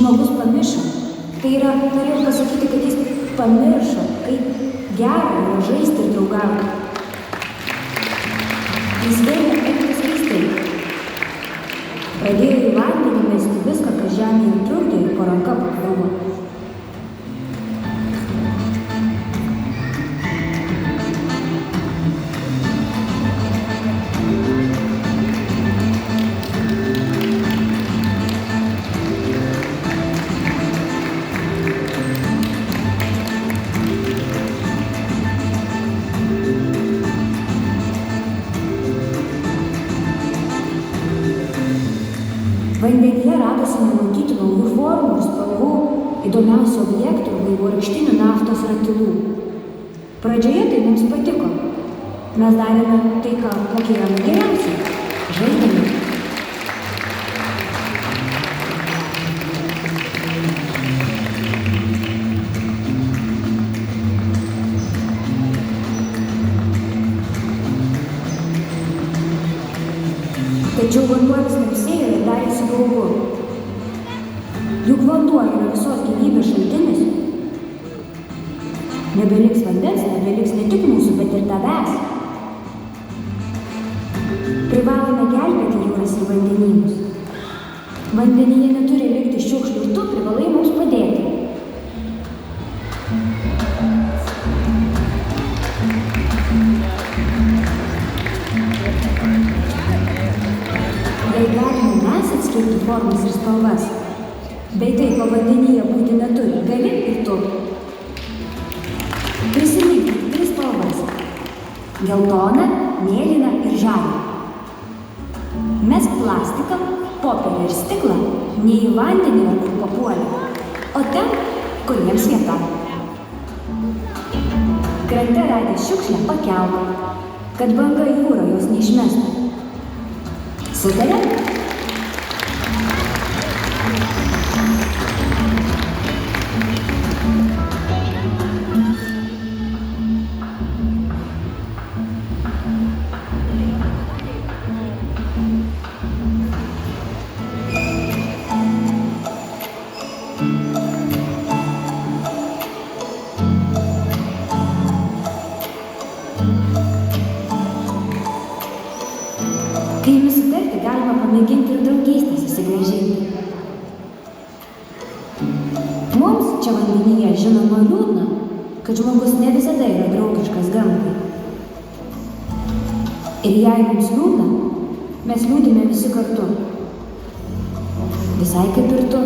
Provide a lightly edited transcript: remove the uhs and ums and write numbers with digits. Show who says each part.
Speaker 1: žmogus pamiršo. Tai yra, norėjau pasakyti, kad jis pamiršo, kaip gera yra žaisti ir draugauti. Jis vėlė elgtis keistai. Pradėjo į vandenį mesti viską, kas žemėje trukdė ir po ranka pakliuvo. Vandenyje radosi nematyti naujų formų ir spalvų, įdomiausių objektų ir vaivorykštinių naftos ratilų. Pradžioje tai mums patiko. Mes darėme tai, ką mokėjome geriausiai – žaidėme. Tačiau vanduo vis nepsėjo ir darėsi baugu. Juk vanduo yra visos gyvybės šaltinis. Nebeliks vandens, nebeliks ne tik mūsų, bet ir tavęs. Privalome gelbėti jūras ir vandenynus. Vandenyje neturi likti šiukšlių ir tu privalai mums padėti. Jei galime mes atskirti formas ir spalvas, bei tai, ko vandenyje būti neturi, gali ir tu. Prisimink 3 spalvas – geltoną, mėlyną ir žalią. Mesk plastiką, popierį ir stiklą ne į vandenį ar kur papuolė, o ten, kur jiems vieta. Krante radęs šiukšlę pakelk, kad banga jūra jos neišmestų. Sutarėm? Kai nusitarti, galima pamėginti ir draugystę susigrąžinti. Mums čia vandenyje žinoma liūdna, kad žmogus ne visada yra draugiškas gamtai. Ir jei mums liūdna, mes liūdime visi kartu. Visai kaip ir tu.